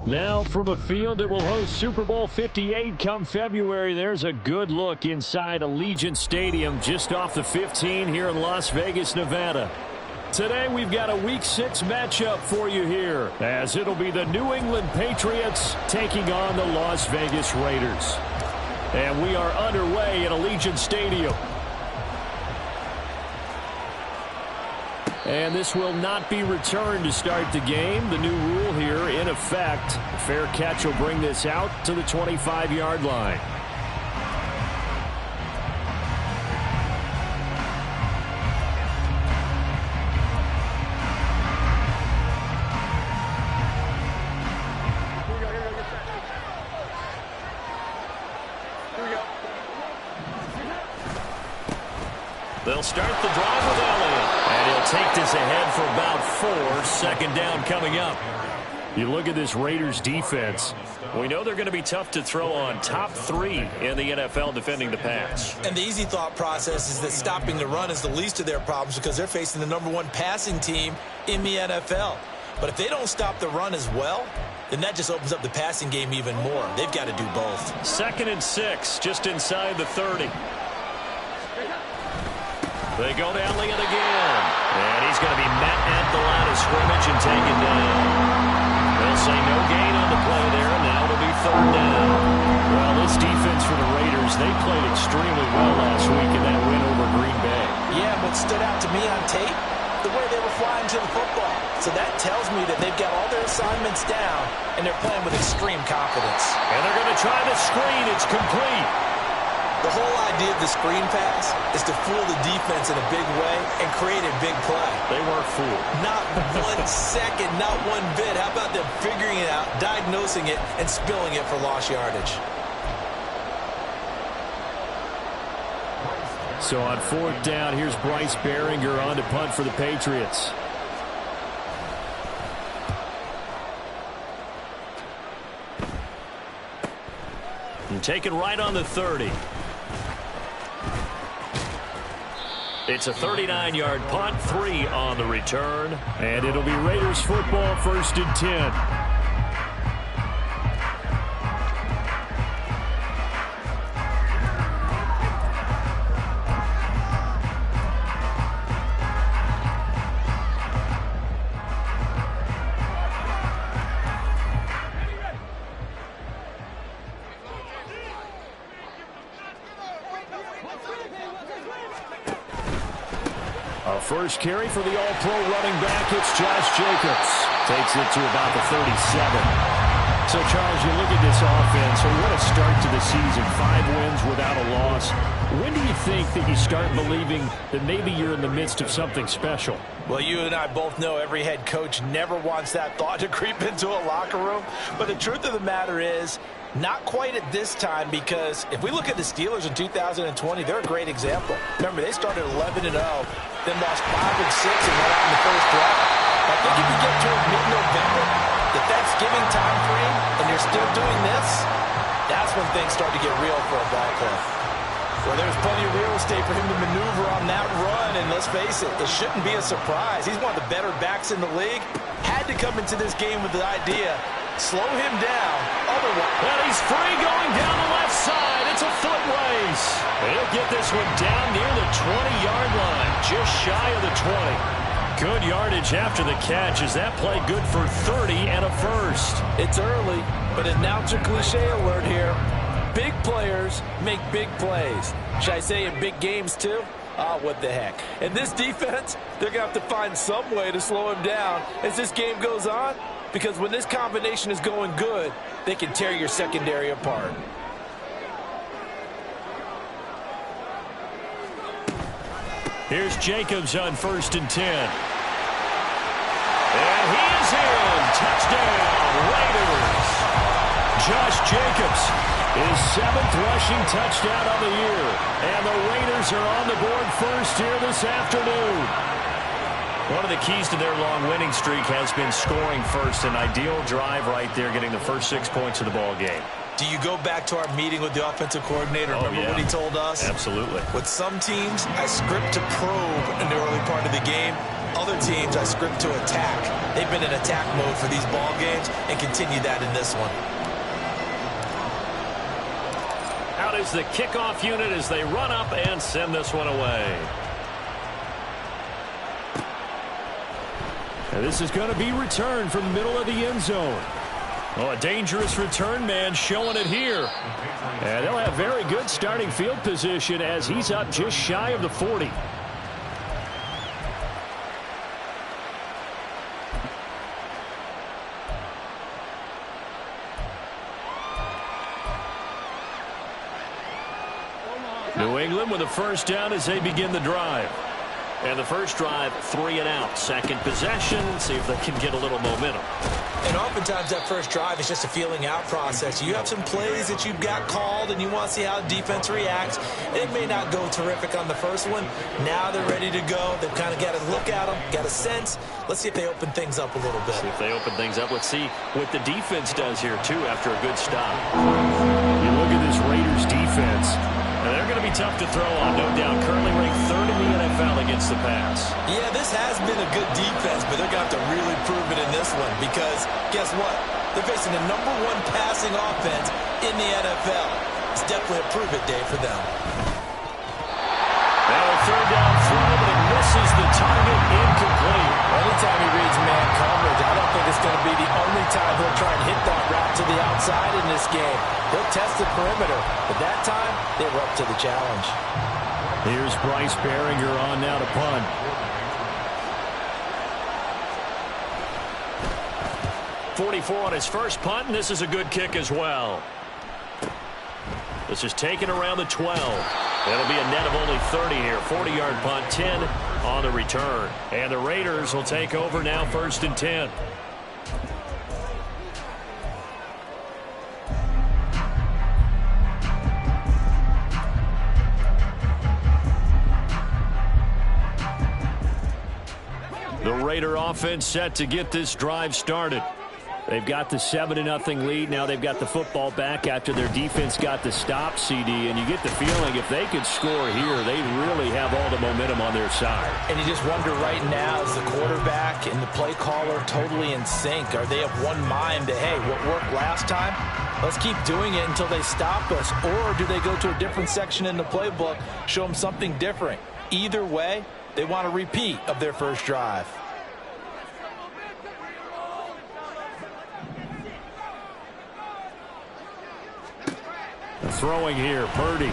Now from a field that will host Super Bowl 58 come February, there's a good look inside Allegiant Stadium just off the 15 here in Las Vegas, Nevada. Today we've got a Week 6 matchup for you here, as it'll be the New England Patriots taking on the Las Vegas Raiders. And we are underway at Allegiant Stadium. And this will not be returned to start the game. The new rule here in effect. A fair catch will bring this out to the 25-yard line. They'll start the drive with Elliott. And he'll take this ahead for about 4. Second down coming up. You look at this Raiders defense. We know they're going to be tough to throw on. Top 3 in the NFL defending the pass. And the easy thought process is that stopping the run is the least of their problems because they're facing the #1 passing team in the NFL. But if they don't stop the run as well, then that just opens up the passing game even more. They've got to do both. 2nd and 6, just inside the 30. They go to Elliott again. And he's going to be met at the line of scrimmage and taken down. They'll say no gain on the play there, and now it'll be 3rd down. Well, this defense for the Raiders, they played extremely well last week in that win over Green Bay. Yeah, what stood out to me on tape, the way they were flying to the football. So that tells me that they've got all their assignments down, and they're playing with extreme confidence. And they're going to try the screen. It's complete. The whole idea of the screen pass is to fool the defense in a big way and create a big play. They weren't fooled. Not 1 second, not 1 bit. How about them figuring it out, diagnosing it, and spilling it for lost yardage? So on 4th down, here's Bryce Behringer on to punt for the Patriots. And taken right on the 30. It's a 39-yard punt, 3 on the return. And it'll be Raiders football, 1st and 10. First carry for the All-Pro running back, it's Josh Jacobs. Takes it to about the 37. So, Charles, you look at this offense, and what a start to the season. 5 wins without a loss. When do you think that you start believing that maybe you're in the midst of something special? Well, you and I both know every head coach never wants that thought to creep into a locker room. But the truth of the matter is, not quite at this time, because if we look at the Steelers in 2020, they're a great example. Remember, they started 11-0, then lost 5 and 6 and went out in the first round. I think if you get toward mid-November, the Thanksgiving time frame, and you're still doing this, that's when things start to get real for a ball club. Well, there's plenty of real estate for him to maneuver on that run, and let's face it, it shouldn't be a surprise. He's one of the better backs in the league. Had to come into this game with the idea, slow him down, otherwise. Well, he's free going down the left side. It's a foot race. He'll get this one down near the 20-yard line, just shy of the 20. Good yardage after the catch. Is that play good for 30 and a first? It's early, but announcer cliche alert here. Big players make big plays. Should I say in big games too? What the heck. And this defense, they're going to have to find some way to slow him down as this game goes on, because when this combination is going good, they can tear your secondary apart. Here's Jacobs on 1st and 10. And he is in. Touchdown, Raiders. Josh Jacobs, his 7th rushing touchdown of the year. And the Raiders are on the board first here this afternoon. One of the keys to their long winning streak has been scoring first. An ideal drive right there, getting the first 6 points of the ball game. Do you go back to our meeting with the offensive coordinator? Remember what he told us? Absolutely. With some teams, I script to probe in the early part of the game. Other teams I script to attack. They've been in attack mode for these ball games and continue that in this one. Out is the kickoff unit as they run up and send this one away. And this is going to be returned from the middle of the end zone. Oh, a dangerous return man showing it here. And they'll have very good starting field position as he's up just shy of the 40. New England with a first down as they begin the drive. And the first drive, 3 and out. Second possession, see if they can get a little momentum. And oftentimes that first drive is just a feeling out process. You have some plays that you've got called and you want to see how the defense reacts. It may not go terrific on the first one. Now they're ready to go. They've kind of got to look at them, got a sense. Let's see if they open things up a little bit. See if they open things up. Let's see what the defense does here, too, after a good stop. You look at this Raiders defense. They're going to be tough to throw on, no doubt. Currently ranked 3rd in the NFL against the pass. Yeah, this has been a good defense, but they're going to have to really prove it in this one because, guess what? They're facing the #1 passing offense in the NFL. It's definitely a prove-it day for them. Now a 3rd down throw, but it misses the target, incomplete. Anytime he reads man coverage, I don't think it's going to be the only time he'll try and hit that route to the outside in this game. He'll test the perimeter, but that time, they were up to the challenge. Here's Bryce Behringer on now to punt. .44 on his first punt, and this is a good kick as well. This is taken around the 12. That'll be a net of only 30 here. 40-yard punt, 10 on the return. And the Raiders will take over now, 1st and 10. The Raider offense set to get this drive started. They've got the 7-0 lead. Now they've got the football back after their defense got the stop, CD. And you get the feeling if they could score here, they really have all the momentum on their side. And you just wonder right now, is the quarterback and the play caller totally in sync? Are they of one mind that, hey, what worked last time? Let's keep doing it until they stop us. Or do they go to a different section in the playbook, show them something different? Either way, they want a repeat of their first drive. Throwing here, Purdy.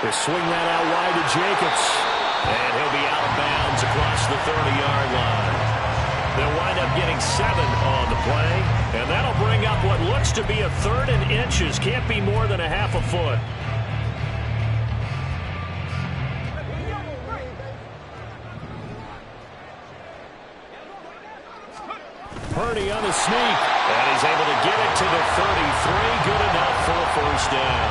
They swing that out wide to Jacobs. And he'll be out of bounds across the 30-yard line. They'll wind up getting 7 on the play. And that'll bring up what looks to be a 3rd and inches. Can't be more than a half a foot. Purdy on the sneak. And he's able to get it to the 33. Good enough for a first down.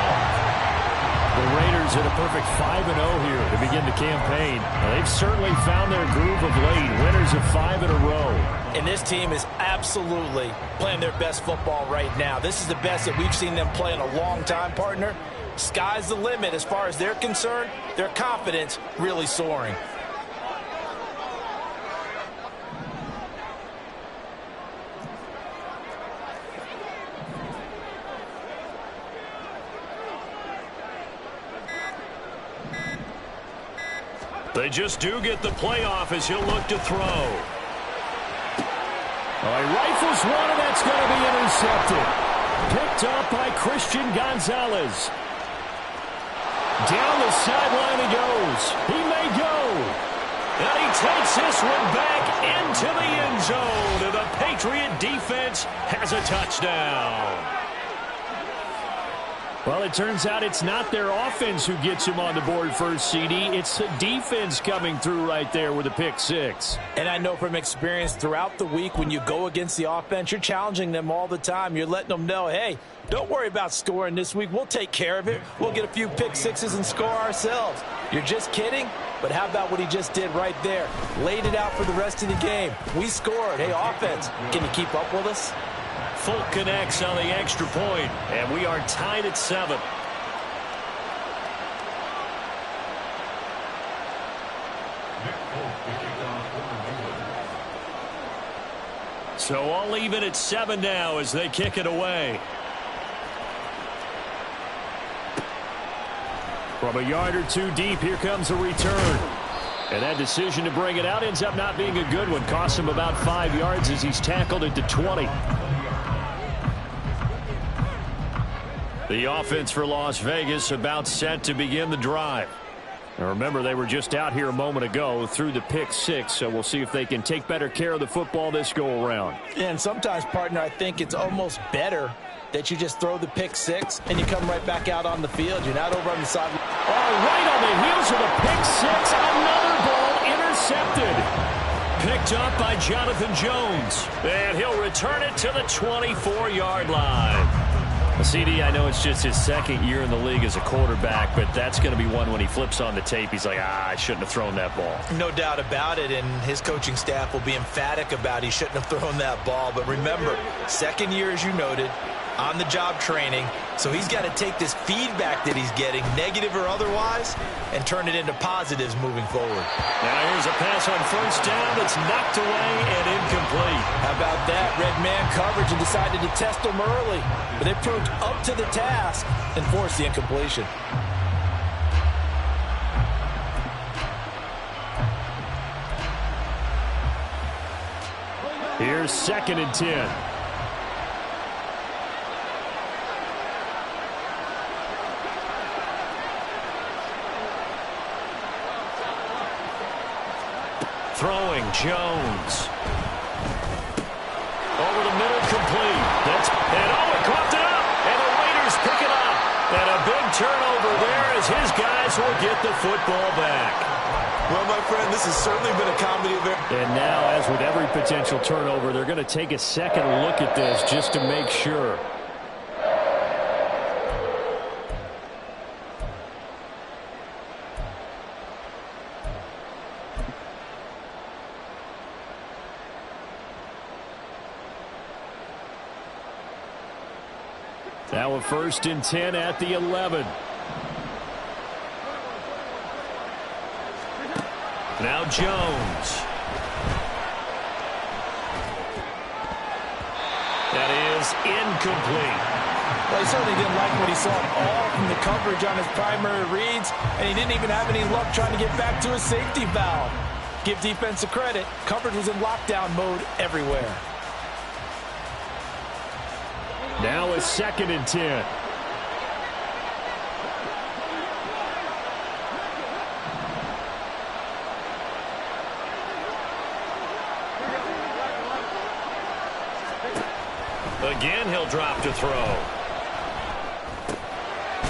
The Raiders at a perfect 5-0 here to begin the campaign. Now, they've certainly found their groove of late. Winners of 5 in a row. And this team is absolutely playing their best football right now. This is the best that we've seen them play in a long time, partner. Sky's the limit as far as they're concerned. Their confidence really soaring. They just do get the playoff as he'll look to throw. He rifles one, and that's going to be intercepted. Picked up by Christian Gonzalez. Down the sideline he goes. He may go. And he takes this one back into the end zone. And the Patriot defense has a touchdown. Well, it turns out it's not their offense who gets him on the board first, CD. It's the defense coming through right there with a pick 6. And I know from experience throughout the week when you go against the offense, you're challenging them all the time. You're letting them know, hey, don't worry about scoring this week. We'll take care of it. We'll get a few pick 6s and score ourselves. You're just kidding? But how about what he just did right there? Laid it out for the rest of the game. We scored. Hey, offense, can you keep up with us? Full connects on the extra point, and we are tied at 7. So I'll leave it at 7 now as they kick it away. From a yard or two deep, here comes a return. And that decision to bring it out ends up not being a good one. Costs him about 5 yards as he's tackled at the 20. The offense for Las Vegas about set to begin the drive. Now remember, they were just out here a moment ago through the pick 6, so we'll see if they can take better care of the football this go around. And sometimes, partner, I think it's almost better that you just throw the pick 6 and you come right back out on the field. You're not over on the side. Oh, right on the heels of a pick 6. Another ball intercepted. Picked up by Jonathan Jones. And he'll return it to the 24-yard line. CD, I know it's just his second year in the league as a quarterback, but that's going to be one when he flips on the tape. He's like, I shouldn't have thrown that ball. No doubt about it, and his coaching staff will be emphatic about he shouldn't have thrown that ball. But remember, second year, as you noted, on-the-job training, so he's got to take this feedback that he's getting, negative or otherwise, and turn it into positives moving forward. Now here's a pass on first down that's knocked away and incomplete. How about that? Red man coverage and decided to test him early, but they proved up to the task and forced the incompletion. Here's 2nd and 10. Throwing, Jones. Over the middle, complete. And he caught it up. And the Raiders pick it up. And a big turnover there as his guys will get the football back. Well, my friend, this has certainly been a comedy of errors. And now, as with every potential turnover, they're going to take a second look at this just to make sure. Now a 1st and 10 at the 11. Now Jones. That is incomplete. Well, he certainly didn't like what he saw at all from the coverage on his primary reads, and he didn't even have any luck trying to get back to his safety valve. Give defense a credit. Coverage was in lockdown mode everywhere. Now a 2nd and 10. Again, he'll drop to throw.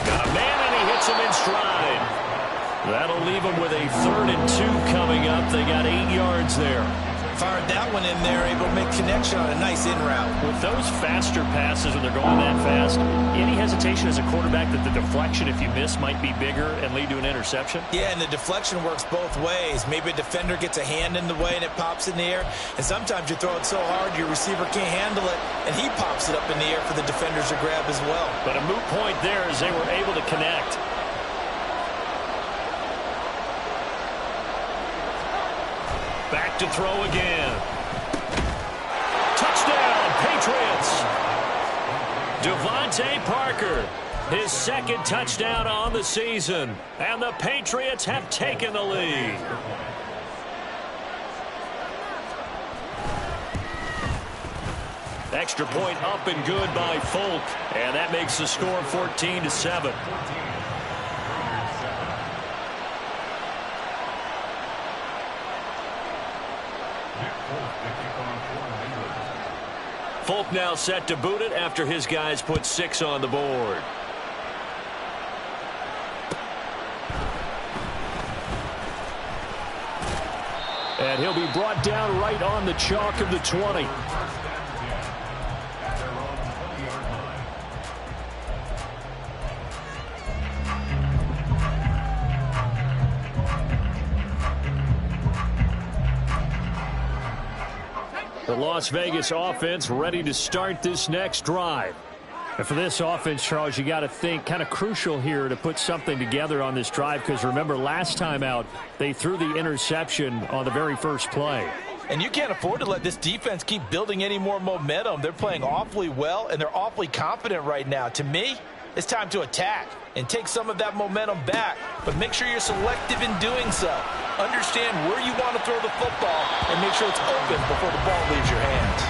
Got a man, and he hits him in stride. That'll leave him with a 3rd and 2 coming up. They got 8 yards there. Fired that one in there, able to make connection on a nice in route. With those faster passes when they're going that fast, any hesitation as a quarterback that the deflection, if you miss, might be bigger and lead to an interception? Yeah, and the deflection works both ways. Maybe a defender gets a hand in the way and it pops in the air, and sometimes you throw it so hard your receiver can't handle it, and he pops it up in the air for the defenders to grab as well. But a moot point there as they were able to connect. Back to throw again. Touchdown, Patriots. Devontae Parker, his 2nd touchdown on the season. And the Patriots have taken the lead. Extra point up and good by Folk. And that makes the score 14-7. Folk now set to boot it after his guys put 6 on the board. And he'll be brought down right on the chalk of the 20. The Las Vegas offense ready to start this next drive. And for this offense, Charles, you got to think kind of crucial here to put something together on this drive, because remember last time out they threw the interception on the very first play. And you can't afford to let this defense keep building any more momentum. They're playing awfully well, and they're awfully confident right now. To me, it's time to attack and take some of that momentum back. But make sure you're selective in doing so. Understand where you want to throw the football and make sure it's open before the ball leaves your hands.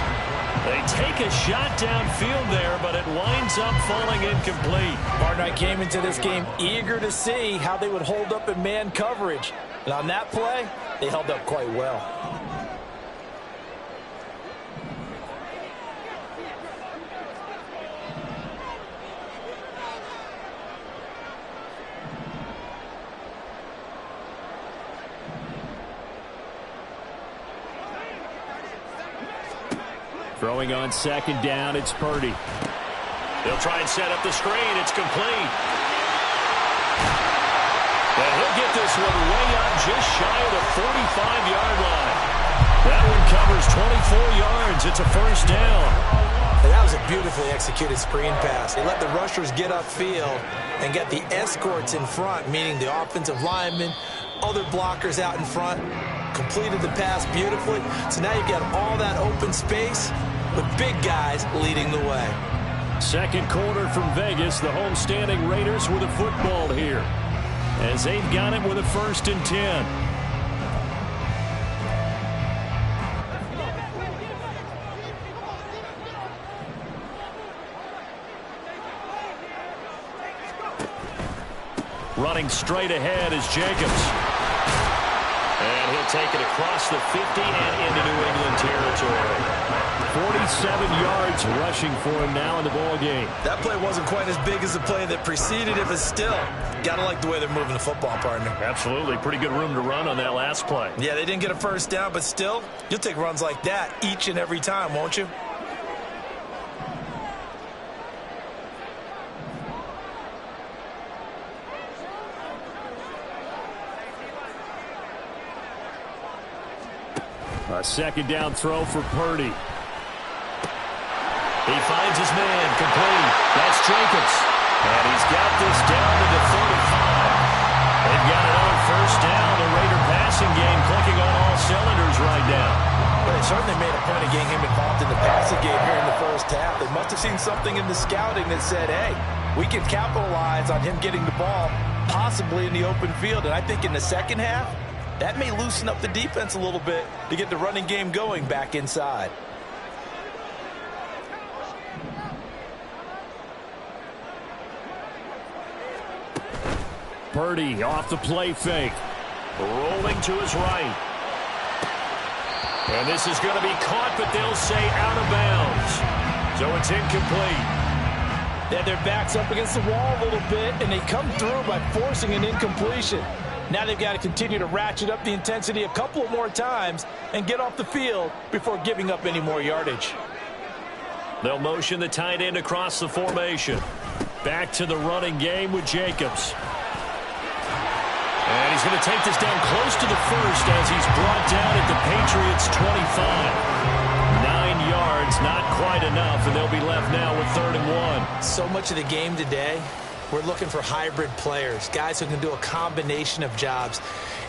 They take a shot downfield there, but it winds up falling incomplete. Partner, I came into this game eager to see how they would hold up in man coverage. And on that play, they held up quite well. Throwing on second down, it's Purdy. They'll try and set up the screen. It's complete. And he'll get this one way out just shy of the 45-yard line. That one covers 24 yards. It's a first down. And that was a beautifully executed screen pass. They let the rushers get upfield and get the escorts in front, meaning the offensive linemen, other blockers out in front, completed the pass beautifully. So now you've got all that open space with big guys leading the way. Second quarter from Vegas. The homestanding Raiders with a football here, as they've got it with a 1st and 10. Running straight ahead is Jacobs. And he'll take it across the 50 and into New England territory. 47 yards rushing for him now in the ball game. That play wasn't quite as big as the play that preceded it, but still, gotta like the way they're moving the football, partner. Absolutely. Pretty good room to run on that last play. Yeah, they didn't get a first down, but still, you'll take runs like that each and every time, won't you? A second down throw for Purdy. He finds his man, complete. That's Jacobs. And he's got this down to the 35. They've got it on first down. The Raider passing game clicking on all cylinders right now. Well, they certainly made a point of getting him involved in the passing game here in the first half. They must have seen something in the scouting that said, hey, we can capitalize on him getting the ball, possibly in the open field. And I think in the second half, that may loosen up the defense a little bit to get the running game going back inside. Purdy off the play fake. Rolling to his right. And this is going to be caught, but they'll say out of bounds. So it's incomplete. Yeah, their back's up against the wall a little bit, and they come through by forcing an incompletion. Now they've got to continue to ratchet up the intensity a couple more times and get off the field before giving up any more yardage. They'll motion the tight end across the formation. Back to the running game with Jacobs. And he's going to take this down close to the first as he's brought down at the Patriots' 25. 9 yards, not quite enough, and they'll be left now with 3rd and 1. So much of the game today, we're looking for hybrid players, guys who can do a combination of jobs.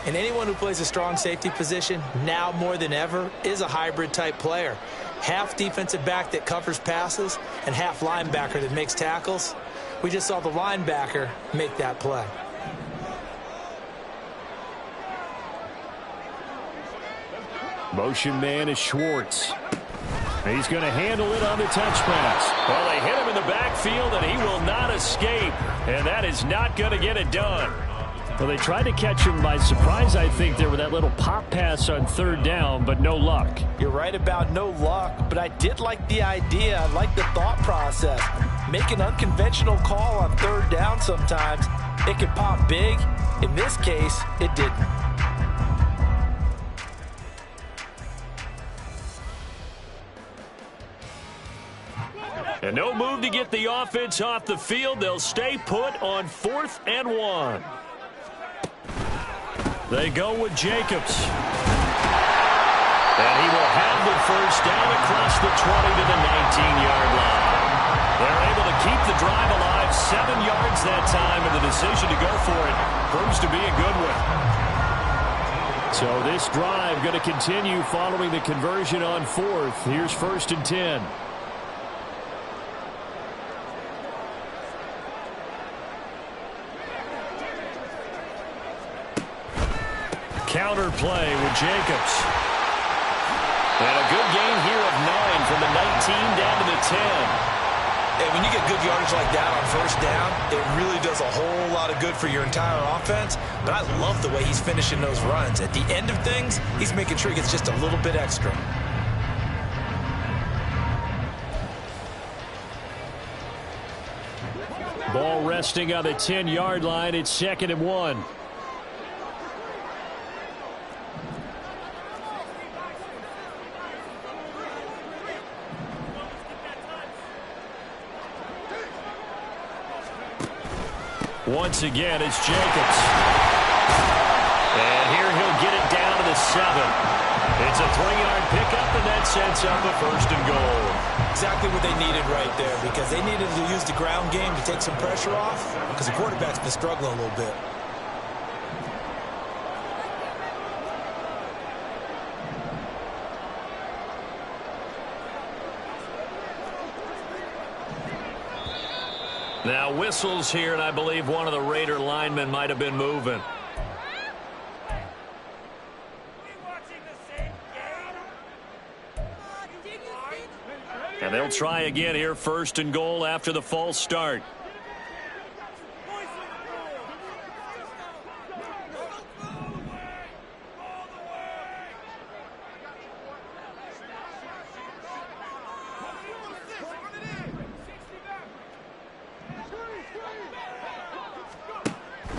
And anyone who plays a strong safety position, now more than ever, is a hybrid-type player. Half defensive back that covers passes and half linebacker that makes tackles. We just saw the linebacker make that play. Motion man is Schwartz. He's going to handle it on the touch pass. Well, they hit him in the backfield, and he will not escape. And that is not going to get it done. Well, they tried to catch him by surprise, I think, there with that little pop pass on 3rd down, but no luck. You're right about no luck, but I did like the idea. I like the thought process. Make an unconventional call on 3rd down sometimes. It can pop big. In this case, it didn't. And no move to get the offense off the field. They'll stay put on 4th and 1. They go with Jacobs. And he will have the first down across the 20 to the 19-yard line. They're able to keep the drive alive, 7 yards that time, and the decision to go for it proves to be a good one. So this drive going to continue following the conversion on fourth. Here's 1st and 10. Counter play with Jacobs. And a good gain here of 9 from the 19 down to the 10. And when you get good yardage like that on 1st down, it really does a whole lot of good for your entire offense. But I love the way he's finishing those runs. At the end of things, he's making sure he gets just a little bit extra. Ball resting on the 10-yard line. It's 2nd and 1. Once again, it's Jacobs. And here he'll get it down to the 7. It's a 3-yard pickup, and that sets up a 1st and goal. Exactly what they needed right there, because they needed to use the ground game to take some pressure off, because the quarterback's been struggling a little bit. Now whistles here, and I believe one of the Raider linemen might have been moving. And they'll try again here, 1st and goal after the false start.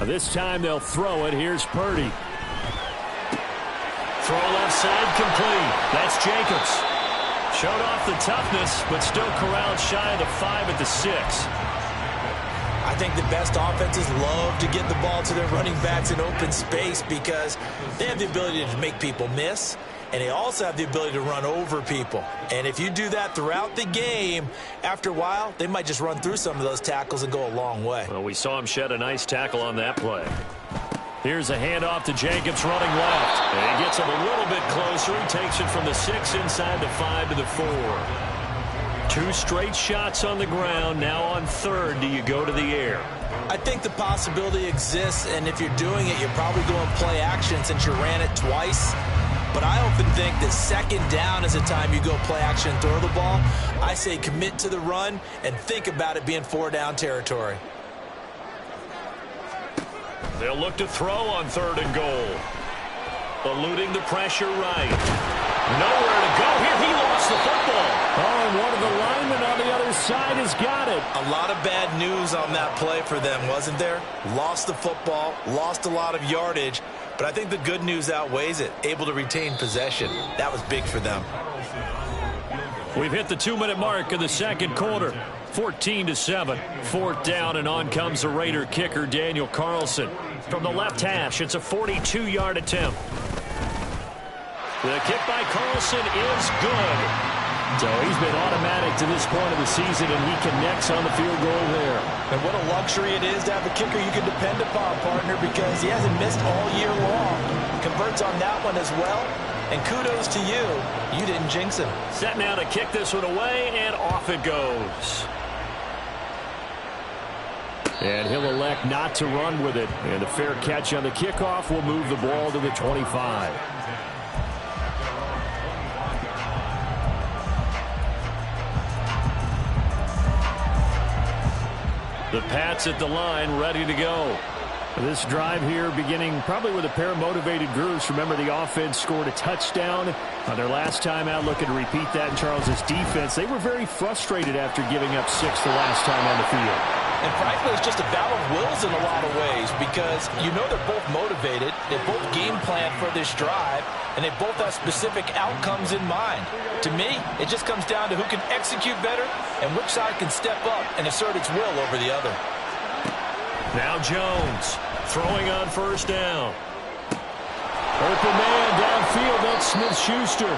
This time they'll throw it. Here's Purdy. Throw left side complete. That's Jacobs. Showed off the toughness, but still corralled shy of the 5 at the 6. I think the best offenses love to get the ball to their running backs in open space because they have the ability to make people miss, and they also have the ability to run over people. And if you do that throughout the game, after a while, they might just run through some of those tackles and go a long way. Well, we saw him shed a nice tackle on that play. Here's a handoff to Jacobs running left. And he gets him a little bit closer. He takes it from the 6 inside the 5 to the 4. 2 straight shots on the ground. Now on 3rd, do you go to the air? I think the possibility exists, and if you're doing it, you're probably going play action since you ran it twice. But I often think that 2nd down is the time you go play action and throw the ball. I say commit to the run and think about it being 4-down territory. They'll look to throw on 3rd and goal. Eluding the pressure right. Nowhere to go here. He lost the football. Oh, and one of the linemen on the other side has got it. A lot of bad news on that play for them, wasn't there? Lost the football, lost a lot of yardage, but I think the good news outweighs it. Able to retain possession. That was big for them. We've hit the 2-minute mark in the 2nd quarter. 14-7. 4th down, and on comes the Raider kicker, Daniel Carlson. From the left hash, it's a 42-yard attempt. The kick by Carlson is good. So he's been automatic to this point of the season, and he connects on the field goal there. And what a luxury it is to have a kicker you can depend upon, partner, because he hasn't missed all year long. Converts on that one as well. And kudos to you. You didn't jinx him. Set now to kick this one away, and off it goes. And he'll elect not to run with it. And a fair catch on the kickoff will move the ball to the 25. The Pats at the line, ready to go. This drive here beginning probably with a pair of motivated groups. Remember, the offense scored a touchdown on their last time out, looking to repeat that in Charles's defense. They were very frustrated after giving up 6 the last time on the field. And frankly, it's just a battle of wills in a lot of ways because you know they're both motivated. They both game plan for this drive, and they both have specific outcomes in mind. To me, it just comes down to who can execute better and which side can step up and assert its will over the other. Now Jones throwing on 1st down. Open man downfield. That's Smith-Schuster.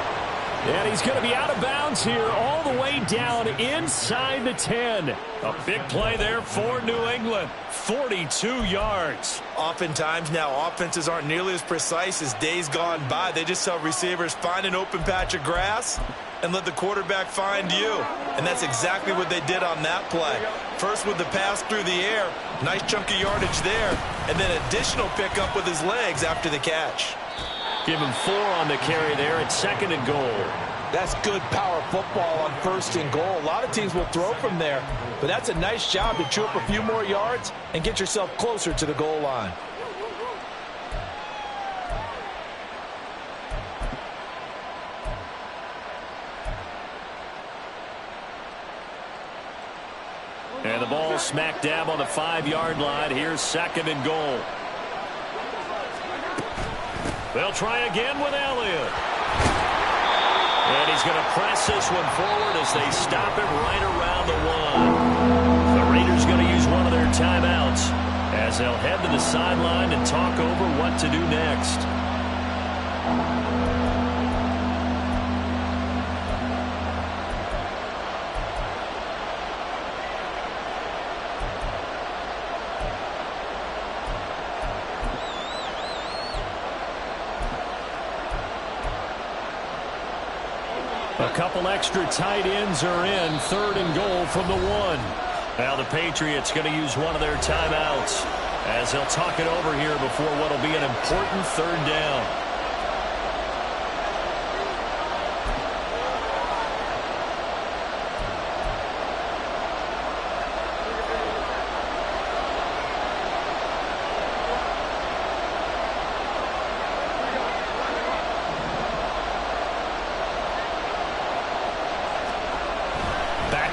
And he's going to be out of bounds here all the way down inside the 10. A big play there for New England. 42 yards. Oftentimes now offenses aren't nearly as precise as days gone by. They just tell receivers, find an open patch of grass and let the quarterback find you. And that's exactly what they did on that play. First with the pass through the air. Nice chunk of yardage there. And then additional pickup with his legs after the catch. Give him 4 on the carry there at 2nd and goal. That's good power football on 1st and goal. A lot of teams will throw from there, but that's a nice job to chew up a few more yards and get yourself closer to the goal line. And the ball smack dab on the 5-yard line. Here's 2nd and goal. They'll try again with Elliott. And he's going to press this one forward as they stop it right around the 1. The Raiders going to use one of their timeouts as they'll head to the sideline and talk over what to do next. A couple extra tight ends are in. 3rd and goal from the 1. Now the Patriots going to use one of their timeouts as they'll talk it over here before what will be an important 3rd down.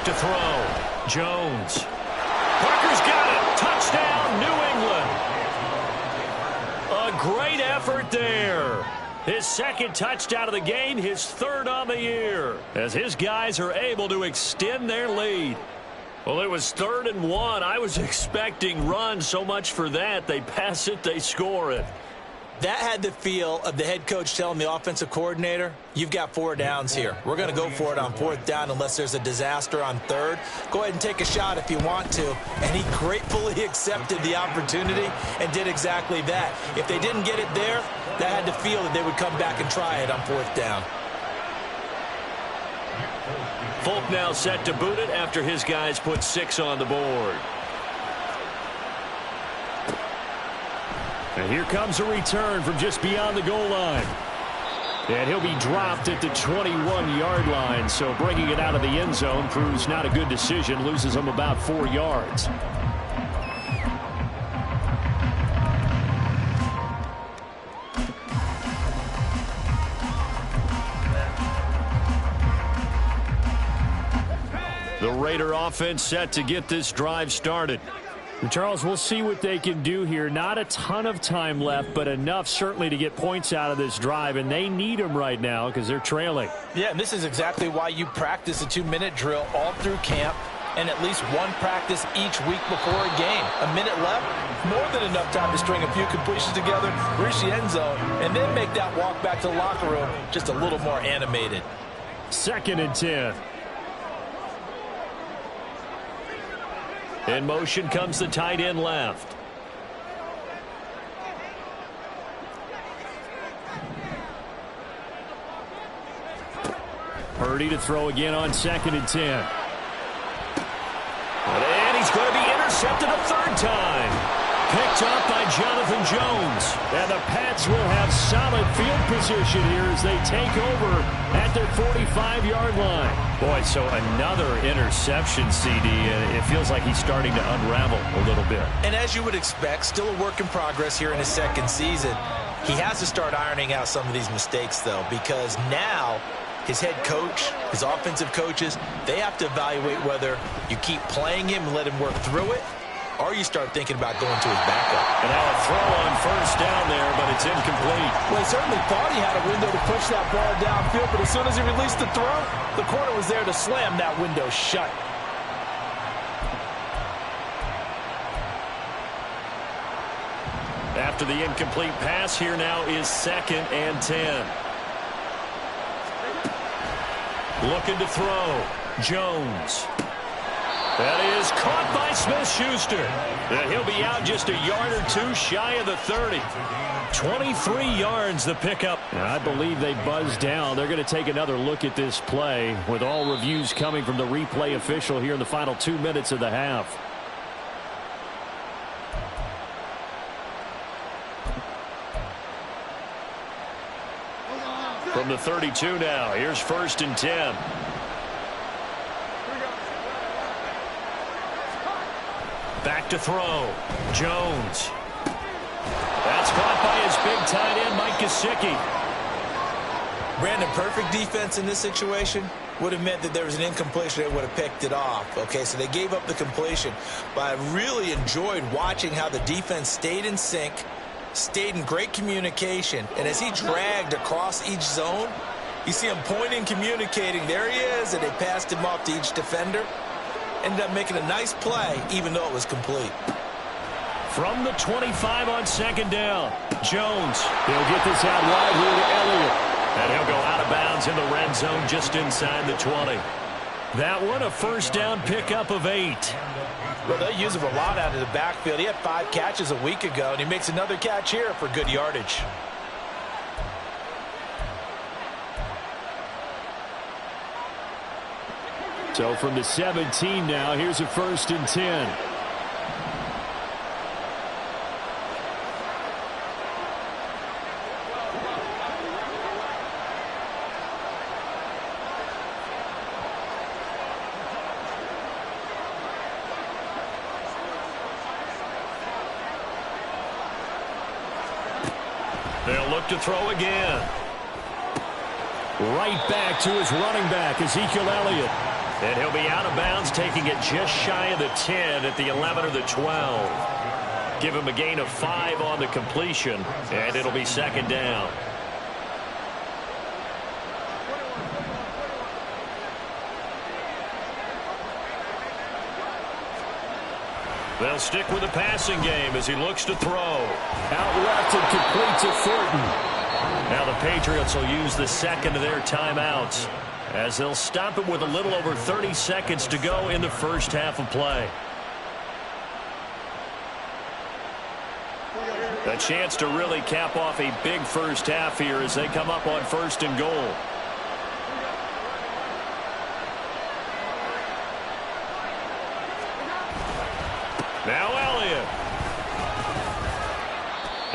To throw. Jones. Parker's got it. Touchdown, New England. A great effort there. His 2nd touchdown of the game, his 3rd on the year, as his guys are able to extend their lead. Well, it was 3rd and 1. I was expecting runs. So much for that. They pass it, they score it. That had the feel of the head coach telling the offensive coordinator, you've got 4 downs here. We're going to go for it on 4th down unless there's a disaster on 3rd. Go ahead and take a shot if you want to. And he gratefully accepted the opportunity and did exactly that. If they didn't get it there, that had the feel that they would come back and try it on 4th down. Folk now set to boot it after his guys put 6 on the board. And here comes a return from just beyond the goal line. And he'll be dropped at the 21-yard line. So bringing it out of the end zone proves not a good decision. Loses him about 4 yards. The Raider offense set to get this drive started. Charles, we'll see what they can do here. Not a ton of time left, but enough certainly to get points out of this drive, and they need them right now because they're trailing. Yeah, and this is exactly why you practice a 2-minute drill all through camp and at least one practice each week before a game. A minute left, more than enough time to string a few completions together, reach the end zone, and then make that walk back to the locker room just a little more animated. 2nd and 10. In motion comes the tight end left. Purdy to throw again on 2nd and 10. And he's going to be intercepted a 3rd time. Picked up by Jonathan Jones. And the Pats will have solid field position here as they take over at their 45-yard line. Boy, so another interception, CD. It feels like he's starting to unravel a little bit. And as you would expect, still a work in progress here in his 2nd season. He has to start ironing out some of these mistakes, though, because now his head coach, his offensive coaches, they have to evaluate whether you keep playing him and let him work through it, or you start thinking about going to his backup. And now a throw on 1st down there, but it's incomplete. Well, he certainly thought he had a window to push that ball downfield, but as soon as he released the throw, the corner was there to slam that window shut. After the incomplete pass, here now is 2nd and 10. Looking to throw. Jones. That is caught by Smith-Schuster. And he'll be out just a yard or two shy of the 30. 23 yards the pickup. And I believe they buzzed down. They're going to take another look at this play with all reviews coming from the replay official here in the final 2 minutes of the half. From the 32 now, here's 1st and 10. Back to throw. Jones. That's caught by his big tight end, Mike Gesicki. Brandon, perfect defense in this situation would have meant that there was an incompletion. They would have picked it off. Okay, so they gave up the completion. But I really enjoyed watching how the defense stayed in sync, stayed in great communication. And as he dragged across each zone, you see him pointing, communicating. There he is, and they passed him off to each defender. Ended up making a nice play, even though it was complete. From the 25 on 2nd down, Jones. He'll get this out wide here to Elliott. And he'll go out of bounds in the red zone just inside the 20. That one a 1st down pickup of 8. Well, they use him a lot out of the backfield. He had 5 catches a week ago, and he makes another catch here for good yardage. So from the 17 now, here's a 1st and 10. They'll look to throw again. Right back to his running back, Ezekiel Elliott. And he'll be out of bounds, taking it just shy of the 10 at the 11 or the 12. Give him a gain of 5 on the completion, and it'll be 2nd down. They'll stick with the passing game as he looks to throw. Out left and complete to Thornton. Now the Patriots will use the 2nd of their timeouts, as they'll stop it with a little over 30 seconds to go in the 1st half of play. A chance to really cap off a big 1st half here as they come up on 1st and goal. Now Elliott.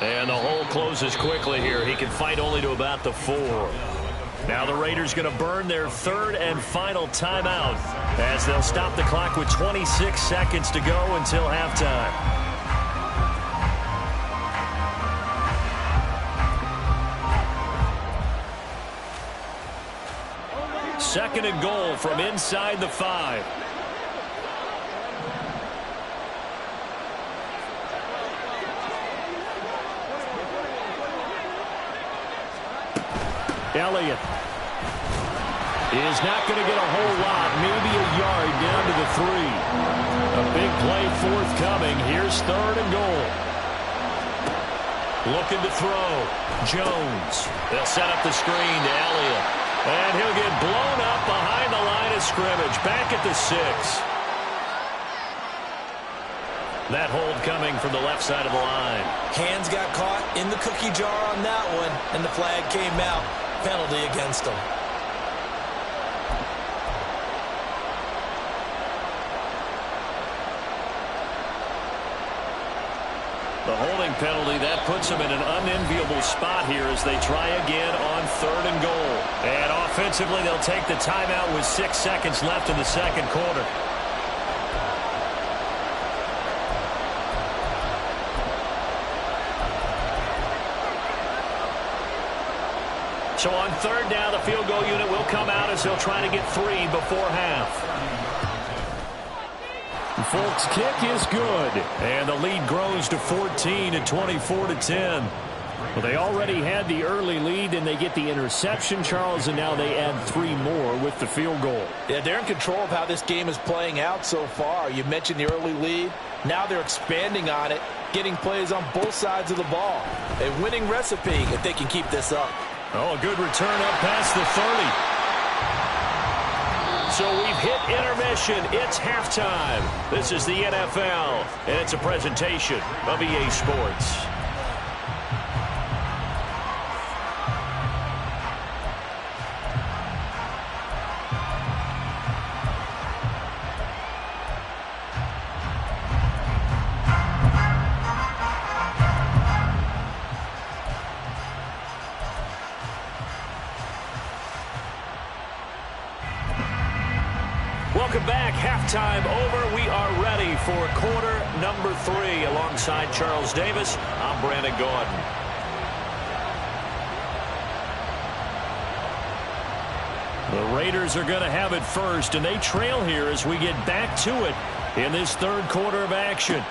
And the hole closes quickly here. He can fight only to about the 4. Now the Raiders going to burn their 3rd and final timeout as they'll stop the clock with 26 seconds to go until halftime. Second and goal from inside the 5. Elliott is not going to get a whole lot, maybe a yard down to the 3. A big play forthcoming. Here's 3rd and goal. Looking to throw. Jones. They'll set up the screen to Elliott. And he'll get blown up behind the line of scrimmage. Back at the 6. That hold coming from the left side of the line. Hands got caught in the cookie jar on that one, and the flag came out. Penalty against him. The holding penalty, that puts them in an unenviable spot here as they try again on 3rd and goal. And offensively, they'll take the timeout with 6 seconds left in the 2nd quarter. So on 3rd down, the field goal unit will come out as they'll try to get 3 before half. Folks, kick is good. And the lead grows to 14 at 24-10. Well, they already had the early lead, and they get the interception, Charles, and now they add 3 more with the field goal. Yeah, they're in control of how this game is playing out so far. You mentioned the early lead. Now they're expanding on it, getting plays on both sides of the ball. A winning recipe if they can keep this up. Oh, a good return up past the 30. So we've hit intermission. It's halftime. This is the NFL, and it's a presentation of EA Sports. Welcome back. Halftime over. We are ready for quarter number 3. Alongside Charles Davis, I'm Brandon Gordon. The Raiders are going to have it first, and they trail here as we get back to it in this third quarter of action.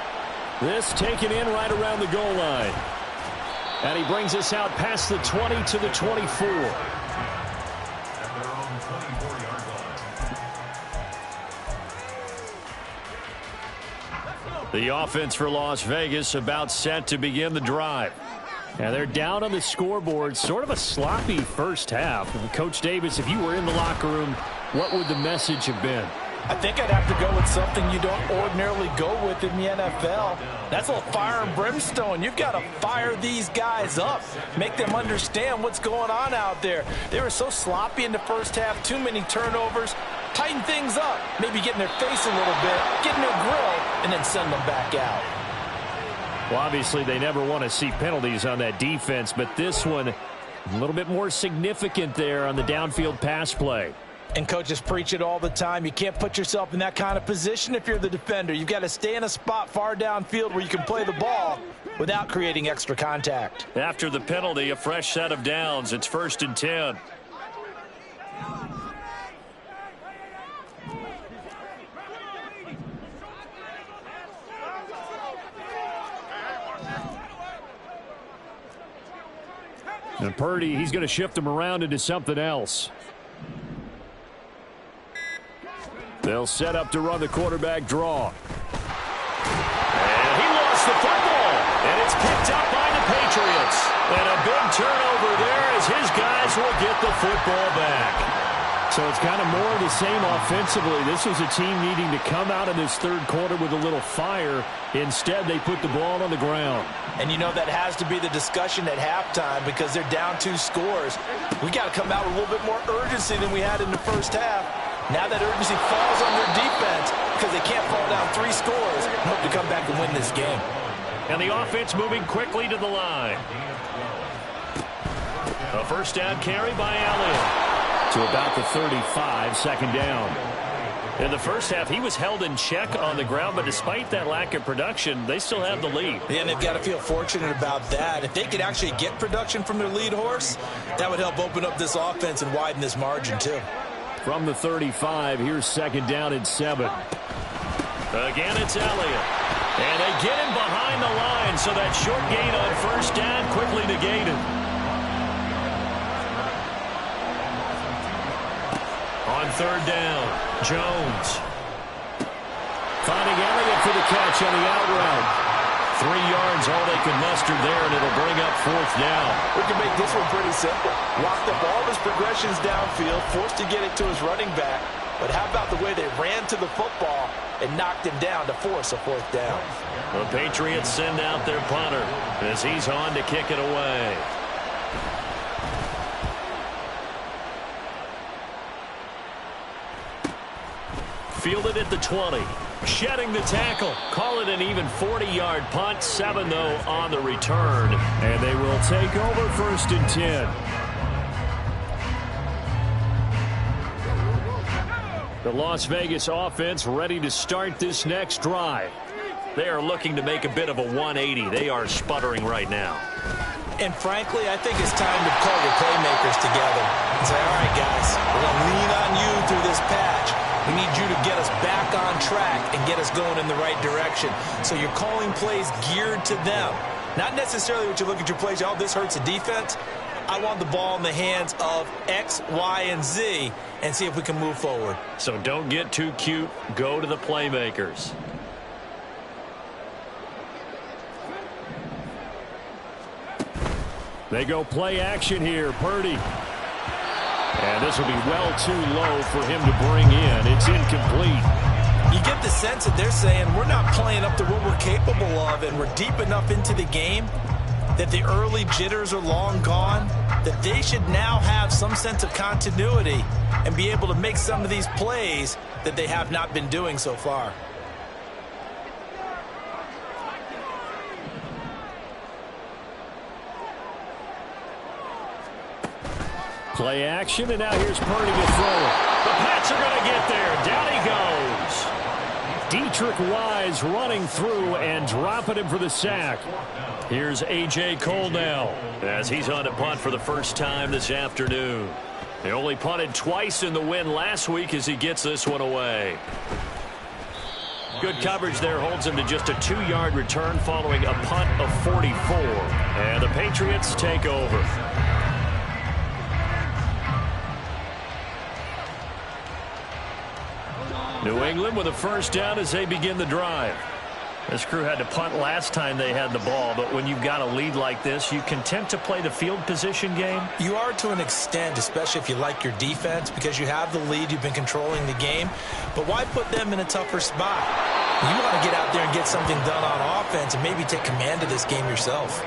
This taken in right around the goal line. And he brings us out past the 20 to the 24. The offense for Las Vegas about set to begin the drive. And they're down on the scoreboard. Sort of a sloppy first half. Coach Davis, if you were in the locker room, what would the message have been? I think I'd have to go with something you don't ordinarily go with in the NFL. That's a little fire and brimstone. You've got to fire these guys up. Make them understand what's going on out there. They were so sloppy in the first half. Too many turnovers. Tighten things up. Maybe get in their face a little bit. Get in their grill. And then send them back out. Well, obviously, they never want to see penalties on that defense. But this one, a little bit more significant there on the downfield pass play. And coaches preach it all the time. You can't put yourself in that kind of position if you're the defender. You've got to stay in a spot far downfield where you can play the ball without creating extra contact. After the penalty, a fresh set of downs. It's 1st and 10. And Purdy, he's going to shift him around into something else. They'll set up to run the quarterback draw. And he lost the football. And it's picked up by the Patriots. And a big turnover there as his guys will get the football back. So it's kind of more of the same offensively. This was a team needing to come out in this third quarter with a little fire. Instead, they put the ball on the ground. And you know that has to be the discussion at halftime because they're down 2 scores. We got to come out with a little bit more urgency than we had in the first half. Now that urgency falls on their defense because they can't fall down 3 scores and hope to come back and win this game. And the offense moving quickly to the line. A first down carry by Elliott. To about the 35, 2nd down. In the first half, he was held in check on the ground, but despite that lack of production, they still have the lead. Yeah, and they've got to feel fortunate about that. If they could actually get production from their lead horse, that would help open up this offense and widen this margin, too. From the 35, here's 2nd down and 7. Again, it's Elliott. And they get him behind the line, so that short gain on first down quickly negated. On 3rd down, Jones. Finding Elliott for the catch on the out route. 3 yards, all they can muster there, and it'll bring up 4th down. We can make this one pretty simple. Locked up all of his progressions downfield, forced to get it to his running back. But how about the way they ran to the football and knocked him down to force a 4th down? The Patriots send out their punter as he's on to kick it away. Fielded at the 20. Shedding the tackle. Call it an even 40-yard punt. 7, though, on the return. And they will take over 1st and 10. The Las Vegas offense ready to start this next drive. They are looking to make a bit of a 180. They are sputtering right now. And frankly, I think it's time to call your playmakers together and say, all right, guys, we're going to lean on you through this patch. We need you to get us back on track and get us going in the right direction. So you're calling plays geared to them. Not necessarily what you look at your plays, oh, this hurts the defense. I want the ball in the hands of X, Y, and Z and see if we can move forward. So don't get too cute. Go to the playmakers. They go play action here. Purdy. And this will be well too low for him to bring in. It's incomplete. You get the sense that they're saying we're not playing up to what we're capable of, and we're deep enough into the game that the early jitters are long gone, that they should now have some sense of continuity and be able to make some of these plays that they have not been doing so far. Play action, and now here's Purdy to throw it. The Pats are going to get there. Down he goes. Dietrich Wise running through and dropping him for the sack. Here's A.J. Cole now as he's on to punt for the first time this afternoon. He only punted twice in the win last week as he gets this one away. Good coverage there holds him to just a 2-yard return following a punt of 44. And the Patriots take over. New England with a first down as they begin the drive. This crew had to punt last time they had the ball, but when you've got a lead like this, you content to play the field position game? You are to an extent, especially if you like your defense, because you have the lead, you've been controlling the game. But why put them in a tougher spot? You want to get out there and get something done on offense and maybe take command of this game yourself.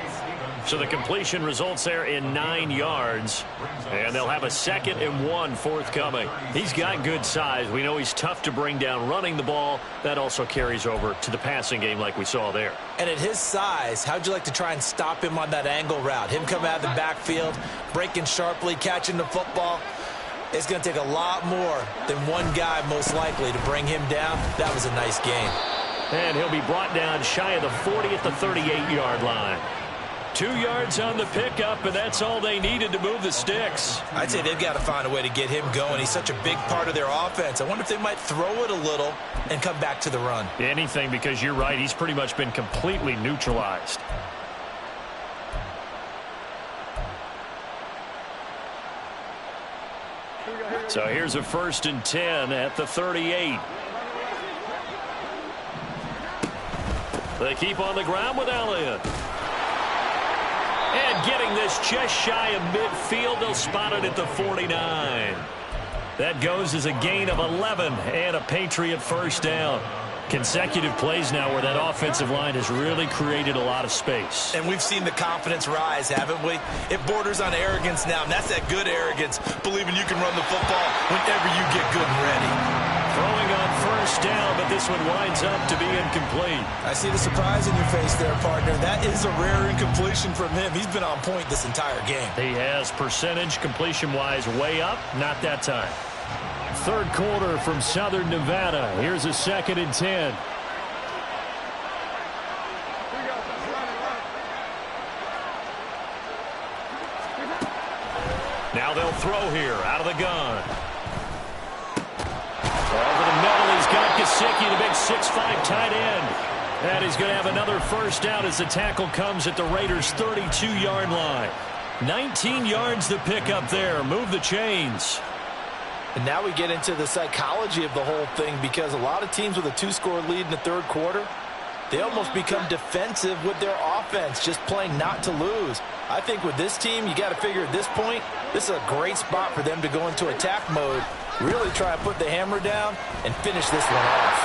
So the completion results there in 9 yards, and they'll have a 2nd and 1 forthcoming. He's got good size. We know he's tough to bring down running the ball. That also carries over to the passing game like we saw there. And at his size, how'd you like to try and stop him on that angle route? Him coming out of the backfield, breaking sharply, catching the football. It's going to take a lot more than one guy most likely to bring him down. That was a nice game. And he'll be brought down shy of the 40 at the 38-yard line. 2 yards on the pickup, and that's all they needed to move the sticks. I'd say they've got to find a way to get him going. He's such a big part of their offense. I wonder if they might throw it a little and come back to the run. Anything, because you're right. He's pretty much been completely neutralized. So here's a 1st and 10 at the 38. They keep on the ground with Elliott. And getting this just shy of midfield, they'll spot it at the 49. That goes as a gain of 11 and a Patriot first down. Consecutive plays now where that offensive line has really created a lot of space. And we've seen the confidence rise, haven't we? It borders on arrogance now, and that's that good arrogance, believing you can run the football whenever you get good and ready. Throwing on first down, but this one winds up to be incomplete. I see the surprise in your face there, partner. That is a rare incompletion from him. He's been on point this entire game. He has percentage completion-wise way up, not that time. 3rd quarter from Southern Nevada. Here's a 2nd and 10. Now they'll throw here out of the gun. Over the middle, he's got Gesicki, the big 6'5" tight end. And he's going to have another first down as the tackle comes at the Raiders' 32-yard line. 19 yards to pick up there. Move the chains. And now we get into the psychology of the whole thing, because a lot of teams with a 2-score lead in the 3rd quarter, they almost become defensive with their offense, just playing not to lose. I think with this team, you got to figure at this point, this is a great spot for them to go into attack mode, really try and put the hammer down and finish this one off.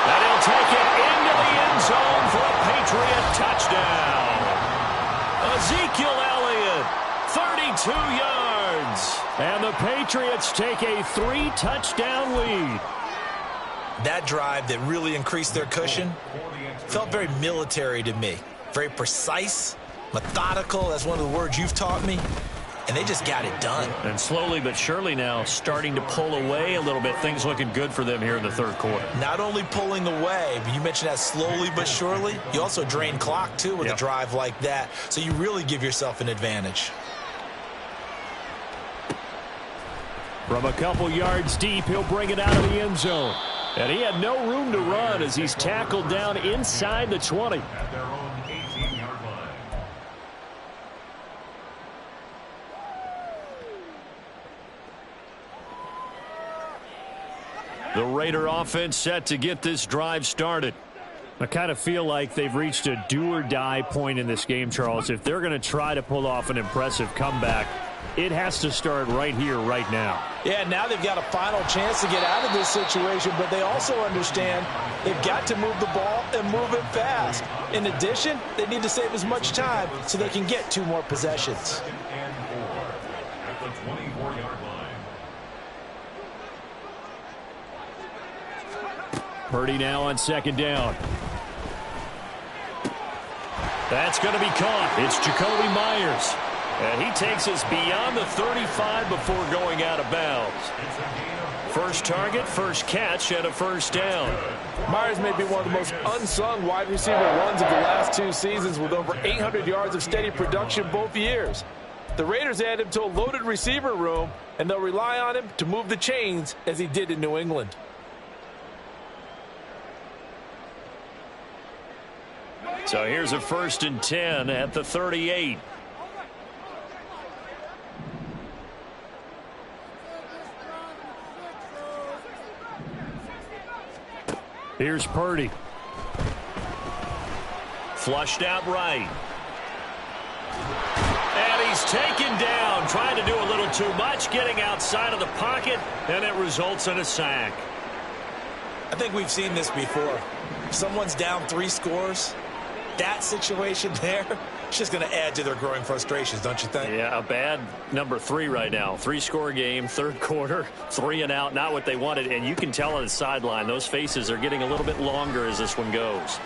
And he'll take it into the end zone for a Patriot touchdown. Ezekiel Elliott, 32 yards. And the Patriots take a 3-touchdown lead. That drive that really increased their cushion felt very military to me. Very precise, methodical. That's one of the words you've taught me. And they just got it done. And slowly but surely now starting to pull away a little bit. Things looking good for them here in the 3rd quarter. Not only pulling away, but you mentioned that slowly but surely. You also drain clock, too, with a drive like that. So you really give yourself an advantage. From a couple yards deep, he'll bring it out of the end zone. And he had no room to run as he's tackled down inside the 20. The Raider offense set to get this drive started. I kind of feel like they've reached a do-or-die point in this game, Charles. If they're going to try to pull off an impressive comeback, it has to start right here, right now. Yeah, now they've got a final chance to get out of this situation, but they also understand they've got to move the ball and move it fast. In addition, they need to save as much time so they can get 2 more possessions. At the 24-yard line. Purdy now on 2nd down. That's going to be caught. It's Jacoby Myers. And he takes us beyond the 35 before going out of bounds. First target, first catch, and a first down. Myers may be one of the most unsung wide receiver runs of the last 2 seasons with over 800 yards of steady production both years. The Raiders add him to a loaded receiver room, and they'll rely on him to move the chains as he did in New England. So here's a 1st and 10 at the 38. Here's Purdy. Flushed out right. And he's taken down, trying to do a little too much, getting outside of the pocket, and it results in a sack. I think we've seen this before. If someone's down 3 scores, that situation there, it's just going to add to their growing frustrations, don't you think? Yeah, a bad number 3 right now. 3-score game, 3rd quarter, 3 and out, not what they wanted. And you can tell on the sideline, those faces are getting a little bit longer as this one goes.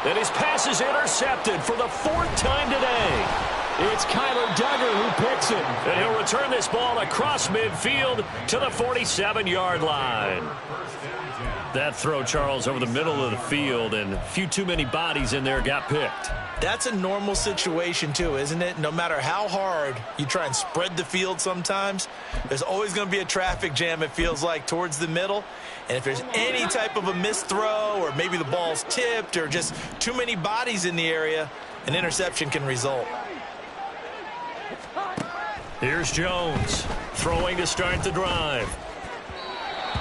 And his pass is intercepted for the 4th time today. It's Kyler Duggar who picks it. And he'll return this ball across midfield to the 47-yard line. That throw, Charles, over the middle of the field, and a few too many bodies in there got picked. That's a normal situation, too, isn't it? No matter how hard you try and spread the field sometimes, there's always going to be a traffic jam, it feels like, towards the middle. And if there's any type of a missed throw, or maybe the ball's tipped, or just too many bodies in the area, an interception can result. Here's Jones, throwing to start the drive.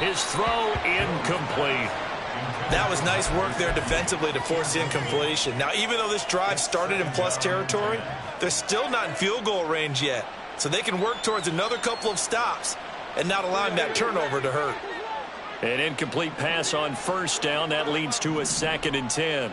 His throw incomplete. That was nice work there defensively to force the incompletion. Now, even though this drive started in plus territory, they're still not in field goal range yet. So they can work towards another couple of stops and not allowing that turnover to hurt. An incomplete pass on 1st down. That leads to a 2nd and 10.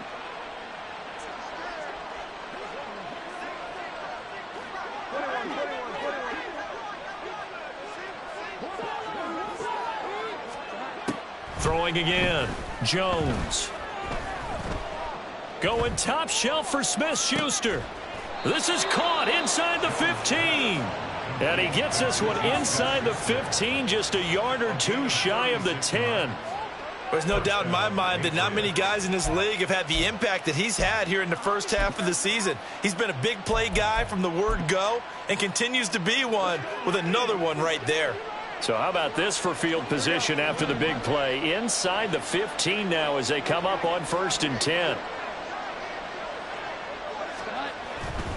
Throwing again. Jones. Going top shelf for Smith-Schuster. This is caught inside the 15. And he gets this one inside the 15, just a yard or 2 shy of the 10. There's no doubt in my mind that not many guys in this league have had the impact that he's had here in the first half of the season. He's been a big play guy from the word go and continues to be one with another one right there. So how about this for field position after the big play? Inside the 15 now as they come up on 1st and 10.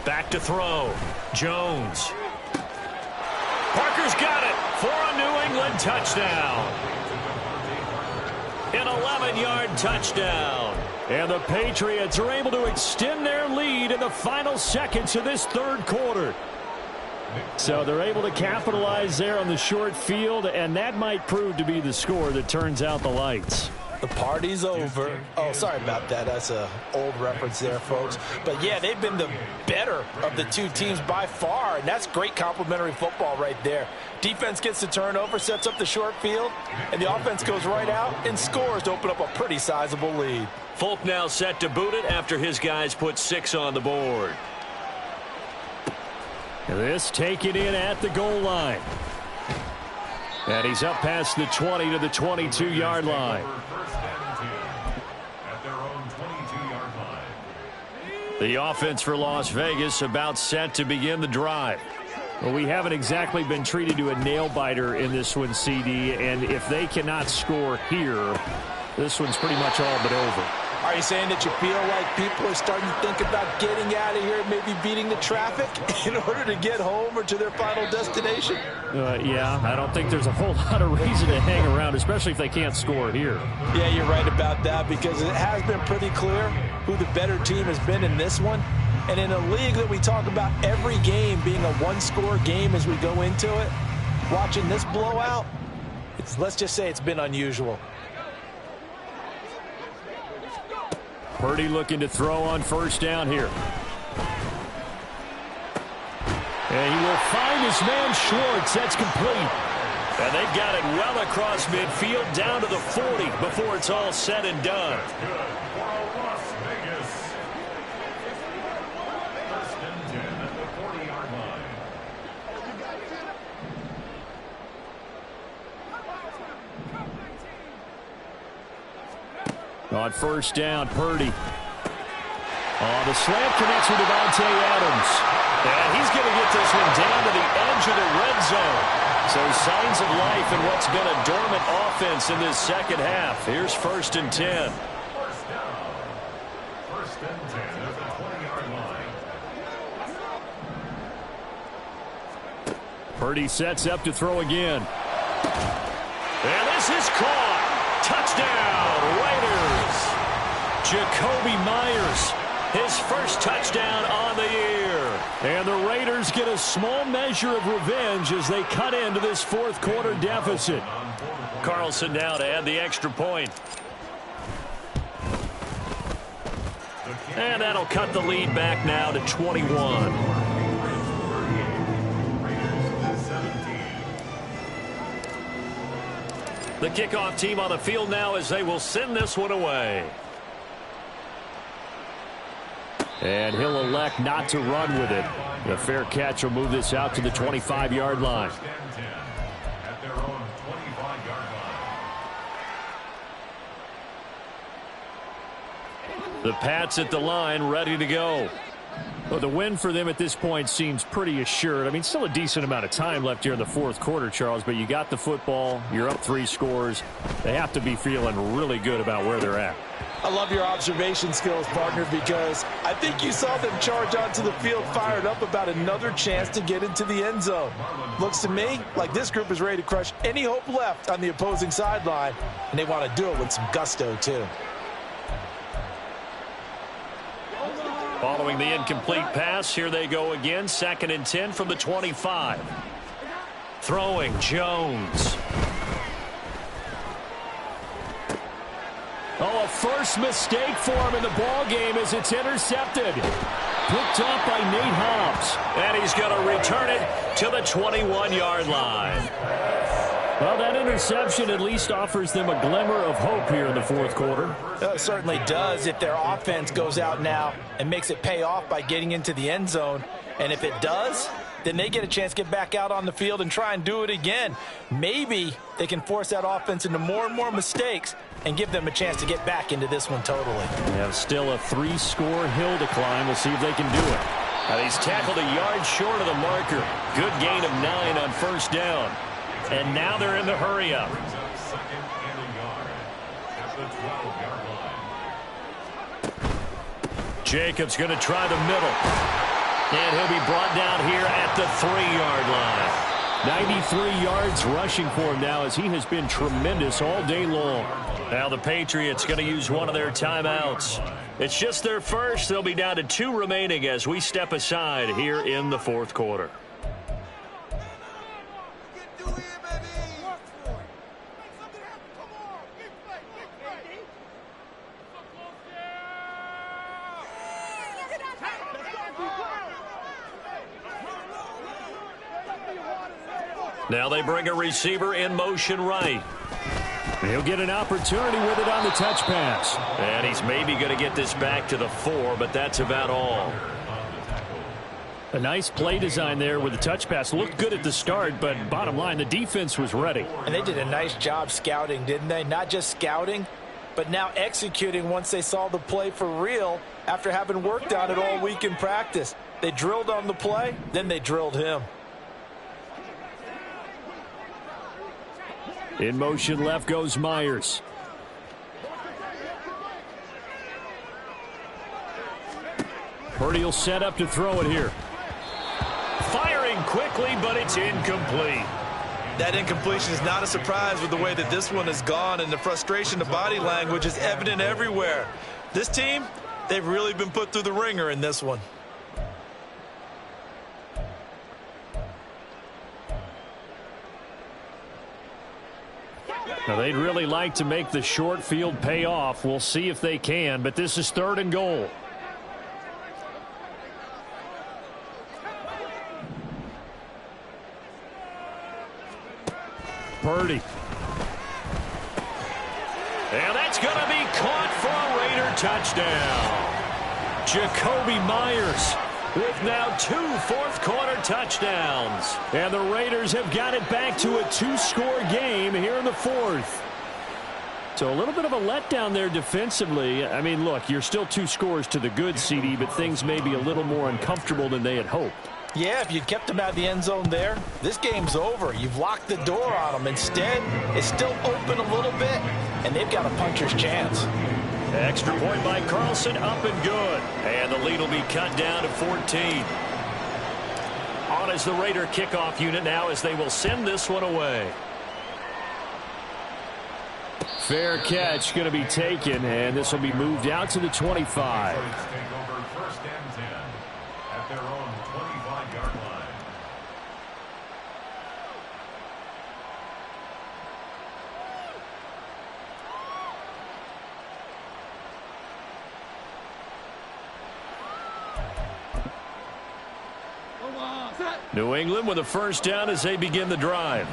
Back to throw. Jones. Parker's got it for a New England touchdown. An 11-yard touchdown. And the Patriots are able to extend their lead in the final seconds of this 3rd quarter. So they're able to capitalize there on the short field, and that might prove to be the score that turns out the lights. The party's over. Oh, sorry about that. That's an old reference there, folks. But, yeah, they've been the better of the 2 teams by far, and that's great complimentary football right there. Defense gets the turnover, sets up the short field, and the offense goes right out and scores to open up a pretty sizable lead. Folk now set to boot it after his guys put 6 on the board. This taken in at the goal line. And he's up past the 20 to the 22-yard line. The offense for Las Vegas about set to begin the drive. Well, we haven't exactly been treated to a nail-biter in this one, CD, and if they cannot score here, this one's pretty much all but over. Are you saying that you feel like people are starting to think about getting out of here and maybe beating the traffic in order to get home or to their final destination? Yeah, I don't think there's a whole lot of reason to hang around, especially if they can't score here. Yeah, you're right about that, because it has been pretty clear who the better team has been in this one. And in a league that we talk about every game being a one-score game as we go into it, watching this blowout, let's just say it's been unusual. Purdy looking to throw on first down here. And he will find his man Schwartz. That's complete. And they've got it well across midfield down to the 40 before it's all said and done. On first down, Purdy. The slant connects with Devontae Adams. And he's going to get this one down to the edge of the red zone. So signs of life in what's been a dormant offense in this second half. Here's 1st and 10. First down. 1st and 10 at the 20-yard line. Purdy sets up to throw again. And this is caught. Touchdown, Raiders. Jacoby Myers, his first touchdown on the year. And the Raiders get a small measure of revenge as they cut into this fourth quarter deficit. Carlson now to add the extra point. And that'll cut the lead back now to 21. The kickoff team on the field now as they will send this one away. And he'll elect not to run with it. The fair catch will move this out to the 25-yard line. At their own 25-yard line. The Pats at the line, ready to go. Well, the win for them at this point seems pretty assured. I mean, still a decent amount of time left here in the fourth quarter, Charles, but you got the football. You're up 3 scores. They have to be feeling really good about where they're at. I love your observation skills, partner, because I think you saw them charge onto the field fired up about another chance to get into the end zone. Looks to me like this group is ready to crush any hope left on the opposing sideline, and they want to do it with some gusto, too. Following the incomplete pass, here they go again. 2nd and 10 from the 25. Throwing, Jones. A first mistake for him in the ball game as it's intercepted. Picked up by Nate Hobbs. And he's going to return it to the 21-yard line. Well, that interception at least offers them a glimmer of hope here in the fourth quarter. It certainly does if their offense goes out now and makes it pay off by getting into the end zone. And if it does, then they get a chance to get back out on the field and try and do it again. Maybe they can force that offense into more and more mistakes and give them a chance to get back into this one totally. They have still a 3-score hill to climb. We'll see if they can do it. Now, he's tackled a yard short of the marker. Good gain of 9 on first down. And now they're in the hurry-up. Brings up 2nd and a yard at the 12-yard line. Jacobs going to try the middle. And he'll be brought down here at the 3-yard line. 93 yards rushing for him now as he has been tremendous all day long. Now the Patriots going to use one of their timeouts. It's just their first. They'll be down to 2 remaining as we step aside here in the fourth quarter. Now they bring a receiver in motion right. He'll get an opportunity with it on the touch pass. And he's maybe going to get this back to the 4, but that's about all. A nice play design there with the touch pass. Looked good at the start, but bottom line, the defense was ready. And they did a nice job scouting, didn't they? Not just scouting, but now executing once they saw the play for real after having worked on it all week in practice. They drilled on the play, then they drilled him. In motion left goes Myers. Purdy will set up to throw it here. Firing quickly, but it's incomplete. That incompletion is not a surprise with the way that this one has gone, and the frustration, the body language is evident everywhere. This team, they've really been put through the ringer in this one. Now, they'd really like to make the short field pay off. We'll see if they can, but this is 3rd and goal. Purdy. And that's going to be caught for a Raider touchdown. Jacoby Myers with now 2 fourth-quarter touchdowns. And the Raiders have got it back to a 2-score game here in the 4th. So a little bit of a letdown there defensively. I mean, look, you're still 2 scores to the good, CD, but things may be a little more uncomfortable than they had hoped. Yeah, if you kept them out of the end zone there, this game's over. You've locked the door on them. Instead, it's still open a little bit, and they've got a puncher's chance. Extra point by Carlson, up and good. And the lead will be cut down to 14. On as the Raider kickoff unit now as they will send this one away. Fair catch going to be taken, and this will be moved out to the 25. New England with a first down as they begin the drive.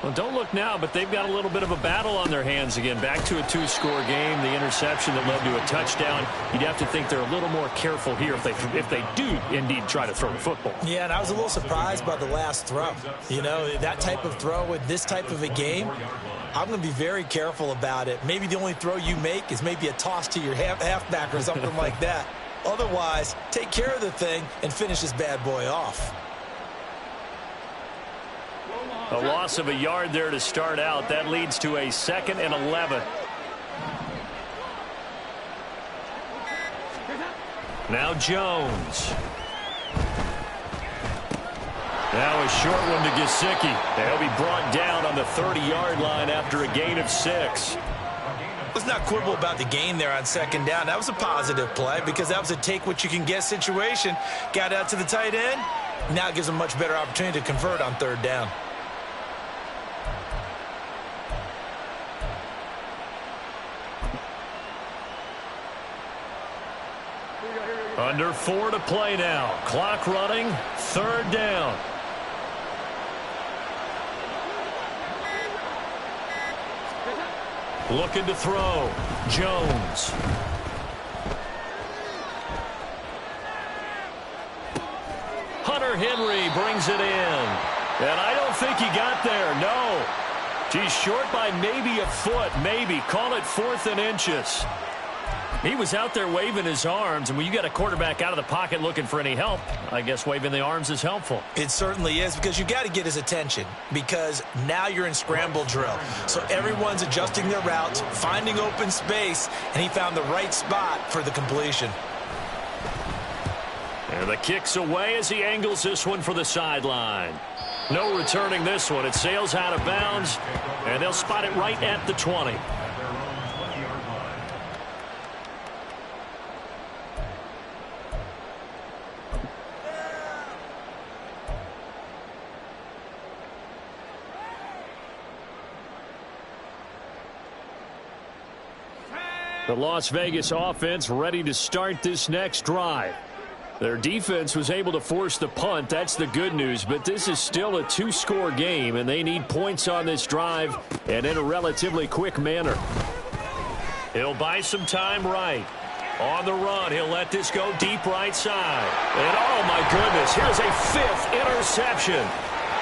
Well, don't look now, but they've got a little bit of a battle on their hands again. Back to a 2-score game. The interception that led to a touchdown. You'd have to think they're a little more careful here if they do indeed try to throw the football. Yeah, and I was a little surprised by the last throw. You know, that type of throw with this type of a game, I'm going to be very careful about it. Maybe the only throw you make is maybe a toss to your halfback or something like that. Otherwise, take care of the thing and finish this bad boy off. A loss of a yard there to start out. That leads to a 2nd and 11. Now Jones. Now a short one to Gesicki. They'll be brought down on the 30-yard line after a gain of 6. Let's not quibble about the gain there on 2nd down. That was a positive play because that was a take-what-you-can-get situation. Got out to the tight end. Now it gives them a much better opportunity to convert on 3rd down. Under 4 to play now. Clock running. 3rd down. Looking to throw. Jones. Hunter Henry brings it in. And I don't think he got there. No. He's short by maybe a foot. Maybe. Call it 4th and inches. He was out there waving his arms, and when you got a quarterback out of the pocket looking for any help, I guess waving the arms is helpful. It certainly is, because you got to get his attention, because now you're in scramble drill. So everyone's adjusting their routes, finding open space, and he found the right spot for the completion. And the kick's away as he angles this one for the sideline. No returning this one. It sails out of bounds, and they'll spot it right at the 20. The Las Vegas offense ready to start this next drive. Their defense was able to force the punt. That's the good news, but this is still a 2-score game, and they need points on this drive and in a relatively quick manner. He'll buy some time right. On the run, he'll let this go deep right side. And oh my goodness, here's a 5th interception.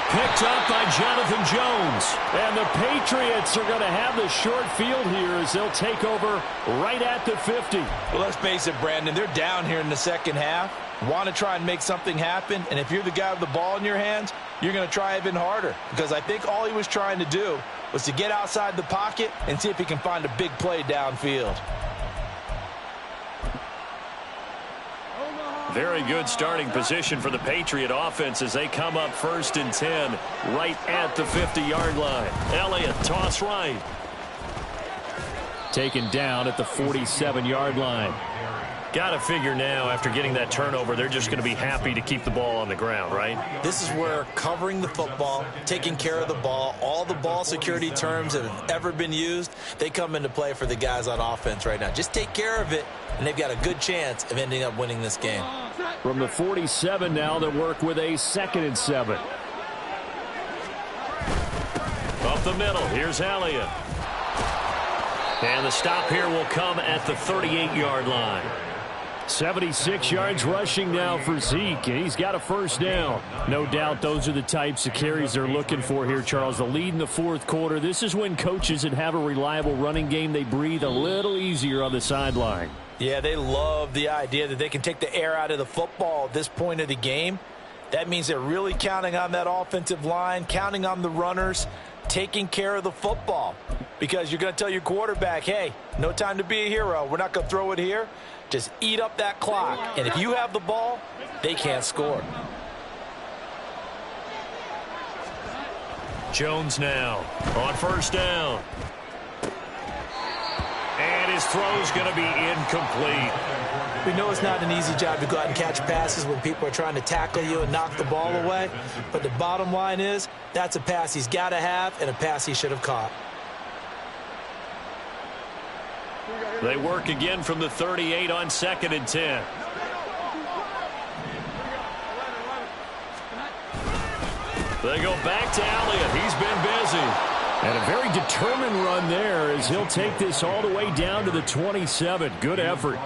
Picked up by Jonathan Jones. And the Patriots are going to have the short field here as they'll take over right at the 50. Well, let's face it, Brandon, they're down here in the second half. Want to try and make something happen, and if you're the guy with the ball in your hands, you're going to try even harder, because I think all he was trying to do was to get outside the pocket and see if he can find a big play downfield. very good starting position for the Patriot offense as they come up 1st and 10 right at the 50-yard line. Elliott, toss right. Taken down at the 47-yard line. Got to figure now, after getting that turnover, they're just going to be happy to keep the ball on the ground, right? This is where covering the football, taking care of the ball, all the ball security terms that have ever been used, they come into play for the guys on offense right now. Just take care of it, and they've got a good chance of ending up winning this game. From the 47 now, they work with a 2nd and 7. Up the middle, here's Elliott. And the stop here will come at the 38-yard line. 76 yards rushing now for Zeke, and he's got a 1st down. No doubt those are the types of carries they're looking for here, Charles. The lead in the 4th quarter. This is when coaches that have a reliable running game, they breathe a little easier on the sideline. Yeah, they love the idea that they can take the air out of the football at this point of the game. That means they're really counting on that offensive line, counting on the runners, taking care of the football. Because you're going to tell your quarterback, hey, no time to be a hero. We're not going to throw it here. Just eat up that clock. And if you have the ball, they can't score. Jones now on 1st down. And his throw's going to be incomplete. We know it's not an easy job to go out and catch passes when people are trying to tackle you and knock the ball away. But the bottom line is, that's a pass he's got to have and a pass he should have caught. They work again from the 38 on 2nd and 10. They go back to Elliott. He's been busy. And a very determined run there as he'll take this all the way down to the 27. Good effort.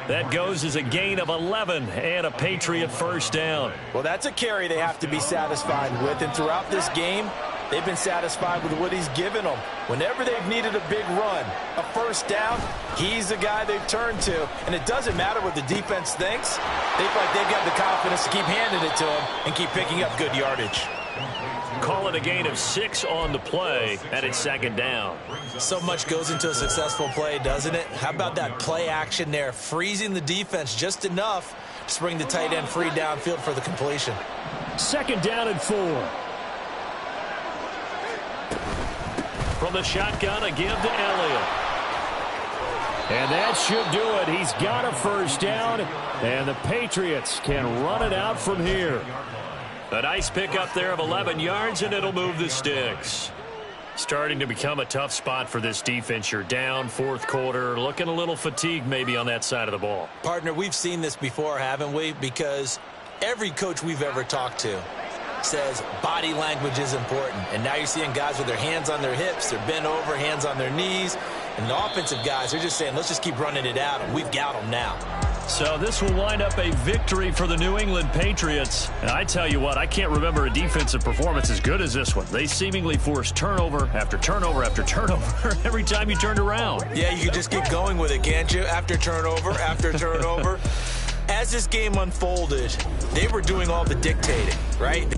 That goes as a gain of 11 and a Patriot 1st down. Well, that's a carry they have to be satisfied with. And throughout this game, they've been satisfied with what he's given them. Whenever they've needed a big run, a 1st down, he's the guy they've turned to. And it doesn't matter what the defense thinks. They feel like they've got the confidence to keep handing it to him and keep picking up good yardage. Call it a gain of 6 on the play, and it's 2nd down. So much goes into a successful play, doesn't it? How about that play action there, freezing the defense just enough to bring the tight end free downfield for the completion. 2nd down and 4. From the shotgun, a give to Elliott. And that should do it. He's got a 1st down, and the Patriots can run it out from here. A nice pickup there of 11 yards, and it'll move the sticks. Starting to become a tough spot for this defense. You're down 4th quarter, looking a little fatigued maybe on that side of the ball. Partner, we've seen this before, haven't we? Because every coach we've ever talked to says body language is important. And now you're seeing guys with their hands on their hips, they're bent over, hands on their knees. And the offensive guys, they're just saying, let's just keep running it out, and we've got them now. So this will wind up a victory for the New England Patriots. And I tell you what, I can't remember a defensive performance as good as this one. They seemingly forced turnover after turnover after turnover every time you turned around. Yeah, you can just keep going with it, can't you? After turnover, after turnover. As this game unfolded, they were doing all the dictating, right?